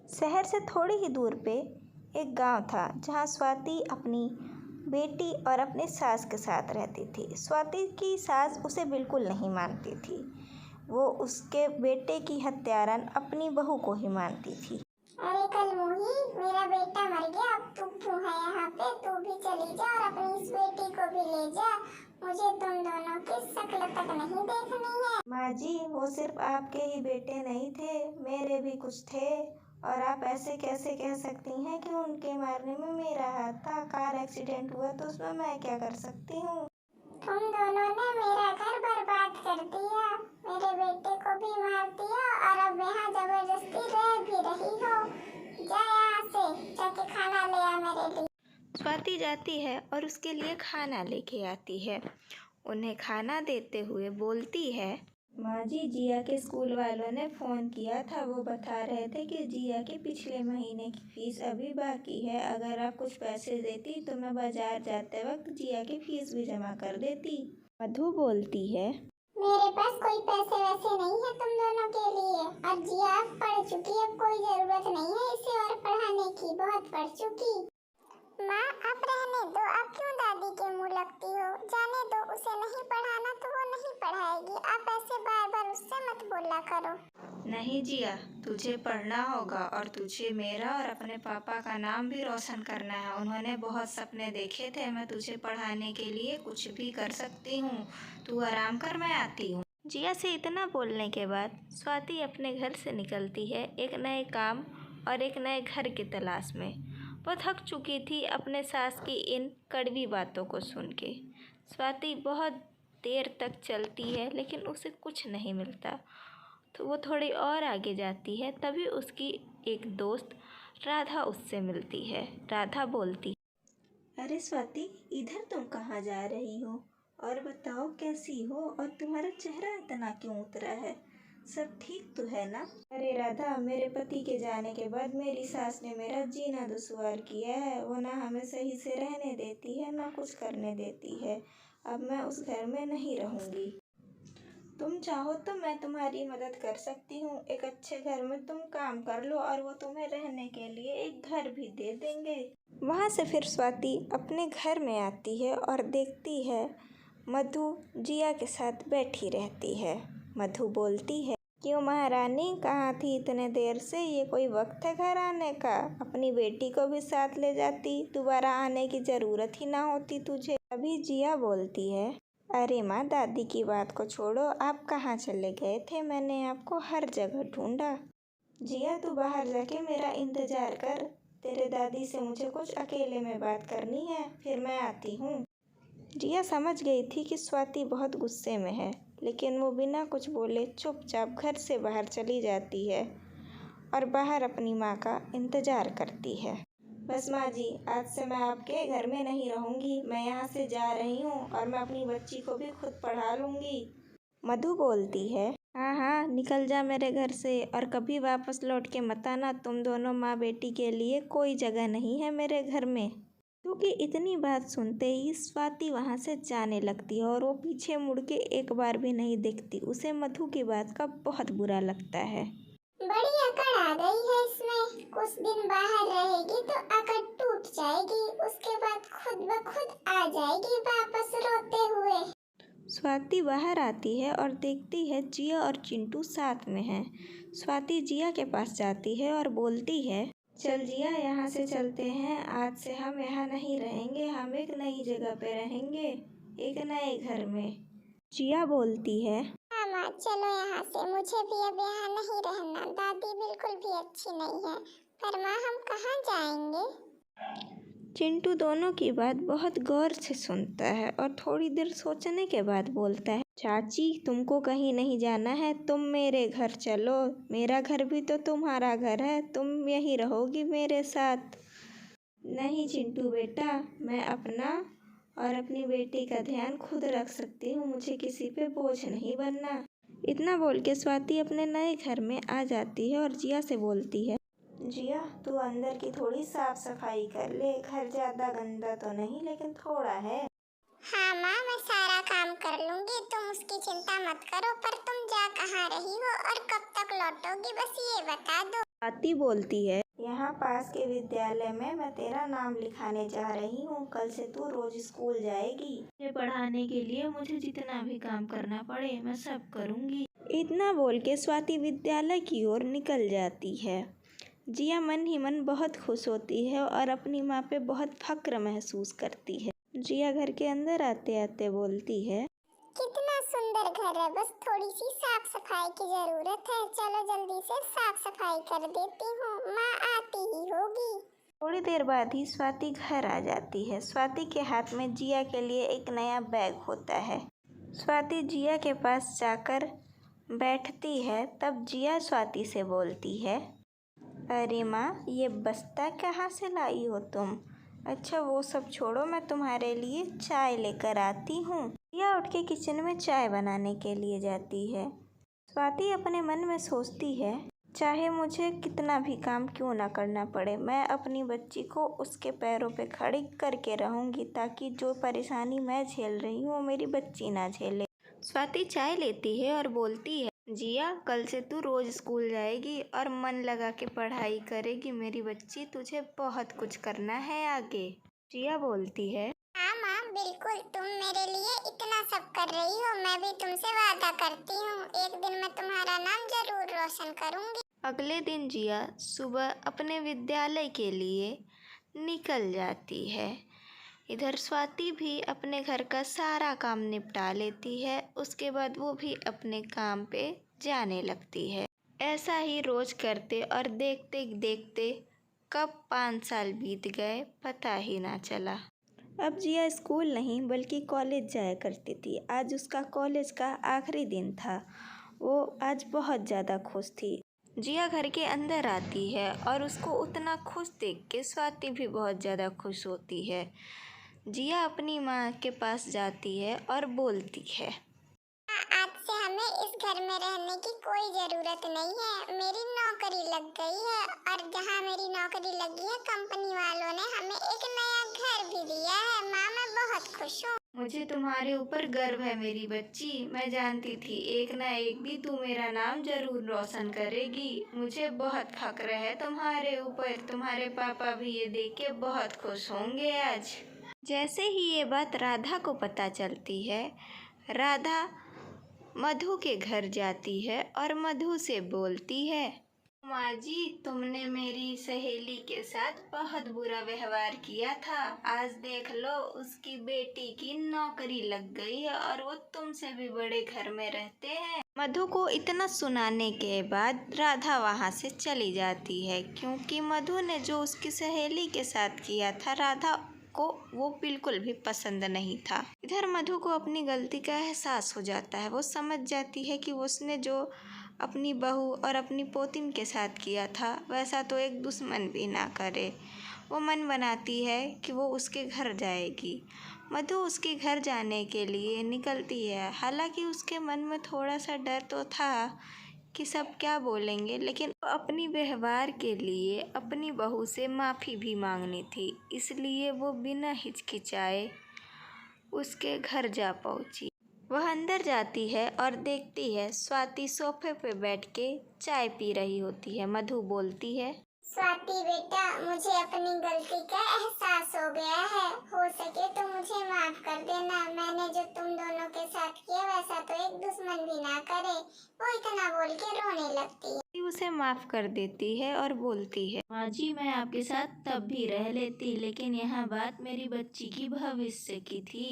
शहर से थोड़ी ही दूर पे एक गांव था जहां स्वाति अपनी बेटी और अपने सास के साथ रहती थी। स्वाति की सास उसे बिल्कुल नहीं मानती थी। वो उसके बेटे की हत्यारन अपनी बहू को ही मानती थी। अरे कल मुही, मेरा बेटा मर गया, अब तू क्यों है यहाँ पे? तू भी चली जा और अपनी इस बेटी को भी ले जा। मुझे तुम दोनों की शक्ल तक नहीं देखनी है। माँ जी, वो सिर्फ आपके ही बेटे नहीं थे, मेरे भी कुछ थे। और आप ऐसे कैसे कह सकती हैं कि उनके मारने में मेरा हाथ था? कार एक्सीडेंट हुआ तो उसमें मैं क्या कर सकती हूँ? तुम दोनों ने मेरा घर बर्बाद कर दिया, मेरे बेटे को भी मार दिया और अब यहाँ जबरदस्ती रह भी रही हो। जा यहाँ से, जाके खाना ले आ मेरे लिए। स्वाति जाती है और उसके लिए खाना लेके आती है। उन्हें खाना देते हुए बोलती है, माँ जी, जिया के स्कूल वालों ने फ़ोन किया था। वो बता रहे थे कि जिया के पिछले महीने की फीस अभी बाकी है। अगर आप कुछ पैसे देती तो मैं बाजार जाते वक्त जिया की फीस भी जमा कर देती। मधु बोलती है, मेरे पास कोई पैसे वैसे नहीं है तुम दोनों के लिए। और जिया अब पढ़ चुकी, अब कोई जरूरत नहीं है इसे और पढ़ाने की, बहुत पढ़ चुकी। माँ आप रहने दो, आप क्यों दादी के मुंह लगती हो? जाने दो, उसे नहीं पढ़ाना तो वो नहीं पढ़ाएगी। आप ऐसे बार बार उससे मत बोला करो। नहीं जिया, तुझे पढ़ना होगा और तुझे मेरा और अपने पापा का नाम भी रोशन करना है। उन्होंने बहुत सपने देखे थे। मैं तुझे पढ़ाने के लिए कुछ भी कर सकती हूँ। तू आराम कर, मैं आती हूँ। जिया से इतना बोलने के बाद स्वाति अपने घर से निकलती है, एक नए काम और एक नए घर की तलाश में। वो थक चुकी थी अपने सास की इन कड़वी बातों को सुन के। स्वाति बहुत देर तक चलती है लेकिन उसे कुछ नहीं मिलता। तो वो थोड़ी और आगे जाती है, तभी उसकी एक दोस्त राधा उससे मिलती है। राधा बोलती, अरे स्वाति, इधर तुम कहाँ जा रही हो? और बताओ कैसी हो? और तुम्हारा चेहरा इतना क्यों उतरा है? सब ठीक तो है ना? अरे राधा, मेरे पति के जाने के बाद मेरी सास ने मेरा जीना दुश्वार किया है। वो ना हमें सही से रहने देती है, ना कुछ करने देती है। अब मैं उस घर में नहीं रहूंगी। तुम चाहो तो मैं तुम्हारी मदद कर सकती हूँ। एक अच्छे घर में तुम काम कर लो और वो तुम्हें रहने के लिए एक घर भी दे देंगे। वहाँ से फिर स्वाति अपने घर में आती है और देखती है मधु जिया के साथ बैठी रहती है। मधु बोलती है, क्यों महारानी, कहाँ थी इतने देर से? ये कोई वक्त है घर आने का? अपनी बेटी को भी साथ ले जाती, दोबारा आने की ज़रूरत ही ना होती तुझे। अभी जिया बोलती है, अरे माँ, दादी की बात को छोड़ो, आप कहाँ चले गए थे? मैंने आपको हर जगह ढूंढा। जिया, तू बाहर जाके मेरा इंतजार कर। तेरे दादी से मुझे कुछ अकेले में बात करनी है, फिर मैं आती हूँ। जिया समझ गई थी कि स्वाति बहुत गुस्से में है, लेकिन वो बिना कुछ बोले चुपचाप घर से बाहर चली जाती है और बाहर अपनी माँ का इंतजार करती है। बस माँ जी, आज से मैं आपके घर में नहीं रहूंगी। मैं यहाँ से जा रही हूँ और मैं अपनी बच्ची को भी खुद पढ़ा लूँगी। मधु बोलती है, हाँ हाँ, निकल जा मेरे घर से और कभी वापस लौट के मत आना। तुम दोनों माँ बेटी के लिए कोई जगह नहीं है मेरे घर में। क्योंकि इतनी बात सुनते ही स्वाति वहाँ से जाने लगती है और वो पीछे मुड़ के एक बार भी नहीं देखती। उसे मधु की बात का बहुत बुरा लगता है। बड़ी अकड़ आ गई है इसमें। कुछ दिन बाहर रहेगी तो अकड़ टूट जाएगी, उसके बाद खुद ब खुद आ जाएगी वापस रोते हुए। स्वाति बाहर आती है और देखती है जिया और चिंटू साथ में हैं। स्वाति जिया के पास जाती है और बोलती है, चल जिया, यहाँ से चलते हैं। आज से हम यहाँ नहीं रहेंगे, हम एक नई जगह पे रहेंगे, एक नए घर में। जिया बोलती है, हाँ माँ, चलो यहाँ से, मुझे भी अब यहाँ नहीं रहना। दादी बिल्कुल भी अच्छी नहीं है। पर माँ, हम कहाँ जाएंगे? चिंटू दोनों की बात बहुत गौर से सुनता है और थोड़ी देर सोचने के बाद बोलता है, चाची, तुमको कहीं नहीं जाना है, तुम मेरे घर चलो। मेरा घर भी तो तुम्हारा घर है, तुम यहीं रहोगी मेरे साथ। नहीं चिंटू बेटा, मैं अपना और अपनी बेटी का ध्यान खुद रख सकती हूँ, मुझे किसी पे बोझ नहीं बनना। इतना बोल के स्वाति अपने नए घर में आ जाती है और जिया से बोलती है, जिया, तू अंदर की थोड़ी साफ सफाई कर ले। घर ज्यादा गंदा तो नहीं, लेकिन थोड़ा है। हाँ माँ, मैं सारा काम कर लूँगी, तुम उसकी चिंता मत करो। पर तुम जा कहाँ रही हो और कब तक लौटोगी, बस ये बता दो। स्वाति बोलती है, यहाँ पास के विद्यालय में मैं तेरा नाम लिखाने जा रही हूँ। कल से तू रोज स्कूल जाएगी। मुझे पढ़ाने के लिए मुझे जितना भी काम करना पड़े मैं सब करूँगी। इतना बोल के स्वाति विद्यालय की ओर निकल जाती है। जिया मन ही मन बहुत खुश होती है और अपनी माँ पे बहुत फक्र महसूस करती है। जिया घर के अंदर आते आते बोलती है, कितना सुंदर घर है, बस थोड़ी सी साफ सफाई की जरूरत है। चलो जल्दी से साफ सफाई कर देती हूँ, माँ आती ही होगी। थोड़ी देर बाद ही स्वाति घर आ जाती है। स्वाति के हाथ में जिया के लिए एक नया बैग होता है। स्वाति जिया के पास जाकर बैठती है। तब जिया स्वाति से बोलती है, अरे माँ, ये बस्ता कहाँ से लाई हो तुम? अच्छा वो सब छोड़ो, मैं तुम्हारे लिए चाय लेकर आती हूँ। जिया उठ के किचन में चाय बनाने के लिए जाती है। स्वाति अपने मन में सोचती है, चाहे मुझे कितना भी काम क्यों ना करना पड़े, मैं अपनी बच्ची को उसके पैरों पे खड़ी करके रहूँगी, ताकि जो परेशानी मैं झेल रही हूँ वो मेरी बच्ची ना झेले। स्वाति चाय लेती है और बोलती है, जिया, कल से तू रोज स्कूल जाएगी और मन लगा के पढ़ाई करेगी मेरी बच्ची। तुझे बहुत कुछ करना है आगे। जिया बोलती है, हाँ माँ, बिल्कुल, तुम मेरे लिए इतना सब कर रही हो, मैं भी तुमसे वादा करती हूँ, एक दिन मैं तुम्हारा नाम जरूर रोशन करूँगी। अगले दिन जिया सुबह अपने विद्यालय के लिए निकल जाती है। इधर स्वाति भी अपने घर का सारा काम निपटा लेती है। उसके बाद वो भी अपने काम पे जाने लगती है। ऐसा ही रोज करते और देखते देखते कब 5 साल बीत गए पता ही ना चला। अब जिया स्कूल नहीं बल्कि कॉलेज जाया करती थी। आज उसका कॉलेज का आखिरी दिन था। वो आज बहुत ज़्यादा खुश थी। जिया घर के अंदर आती है और उसको उतना खुश देख के स्वाति भी बहुत ज़्यादा खुश होती है। जिया अपनी माँ के पास जाती है और बोलती है, आज से हमें इस घर में रहने की कोई जरूरत नहीं है, मेरी नौकरी लग गई है, और जहाँ मेरी नौकरी लगी है कंपनी वालों ने हमें एक नया घर भी दिया है। माँ, मैं बहुत खुश हूँ। मुझे तुम्हारे ऊपर गर्व है मेरी बच्ची। मैं जानती थी एक ना एक भी तू मेरा नाम जरूर रोशन करेगी। मुझे बहुत फक्र है तुम्हारे ऊपर। तुम्हारे पापा भी ये देख के बहुत खुश होंगे आज। जैसे ही ये बात राधा को पता चलती है, राधा मधु के घर जाती है और मधु से बोलती है, माँ जी, तुमने मेरी सहेली के साथ बहुत बुरा व्यवहार किया था। आज देख लो, उसकी बेटी की नौकरी लग गई है और वो तुमसे भी बड़े घर में रहते हैं। मधु को इतना सुनाने के बाद राधा वहाँ से चली जाती है, क्योंकि मधु ने जो उसकी सहेली के साथ किया था राधा को वो बिल्कुल भी पसंद नहीं था। इधर मधु को अपनी गलती का एहसास हो जाता है। वो समझ जाती है कि उसने जो अपनी बहू और अपनी पोतीन के साथ किया था वैसा तो एक दुश्मन भी ना करे। वो मन बनाती है कि वो उसके घर जाएगी। मधु उसके घर जाने के लिए निकलती है। हालांकि उसके मन में थोड़ा सा डर तो था कि सब क्या बोलेंगे, लेकिन अपनी व्यवहार के लिए अपनी बहू से माफ़ी भी मांगनी थी, इसलिए वो बिना हिचकिचाए उसके घर जा पहुंची। वह अंदर जाती है और देखती है स्वाति सोफे पे बैठ के चाय पी रही होती है। मधु बोलती है, स्वाति बेटा, मुझे अपनी गलती का एहसास हो गया है, हो सके तो मुझे माफ कर देना। मैंने जो तुम दोनों के साथ किया वैसा तो एक दुश्मन भी ना करे। वो इतना बोल के रोने लगती है। उसे माफ कर देती है और बोलती है, माँ जी, मैं आपके साथ तब भी रह लेती, लेकिन यहाँ बात मेरी बच्ची की भविष्य की थी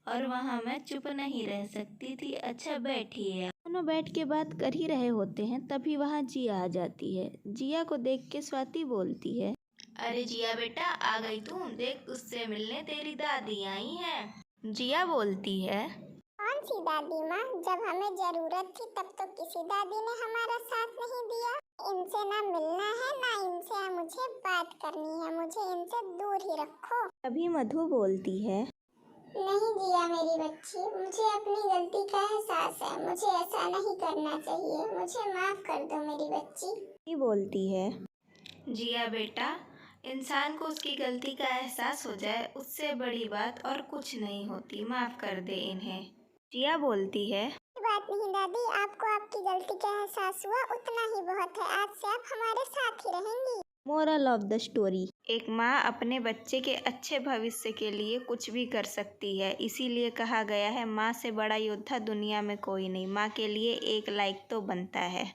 और वहाँ मैं चुप नहीं रह सकती थी। अच्छा बैठिए। दोनों बैठ के बात कर ही रहे होते हैं, तभी वहाँ जिया आ जाती है। जिया को देख के स्वाति बोलती है, अरे जिया बेटा, आ गई तू। देख, तुझसे मिलने तेरी दादी आई हैं। जिया बोलती है, कौन सी दादी माँ? जब हमें जरूरत थी तब तो किसी दादी ने हमारा साथ नहीं दिया। इनसे ना मिलना है ना इनसे मुझे बात करनी है, मुझे इनसे दूर ही रखो। तभी मधु बोलती है, नहीं जिया मेरी बच्ची, मुझे अपनी गलती का एहसास है, मुझे ऐसा नहीं करना चाहिए, मुझे माफ कर दो मेरी बच्ची। बोलती है, जिया बेटा, इंसान को उसकी गलती का एहसास हो जाए उससे बड़ी बात और कुछ नहीं होती। माफ कर दे इन्हें। जिया बोलती है, बात नहीं दादी, आपको आपकी गलती का एहसास हुआ उतना ही बहुत है। आज से आप हमारे साथ ही रहेंगी। Moral of the story. एक माँ अपने बच्चे के अच्छे भविष्य के लिए कुछ भी कर सकती है। इसीलिए कहा गया है, माँ से बड़ा योद्धा दुनिया में कोई नहीं। माँ के लिए एक लाइक तो बनता है।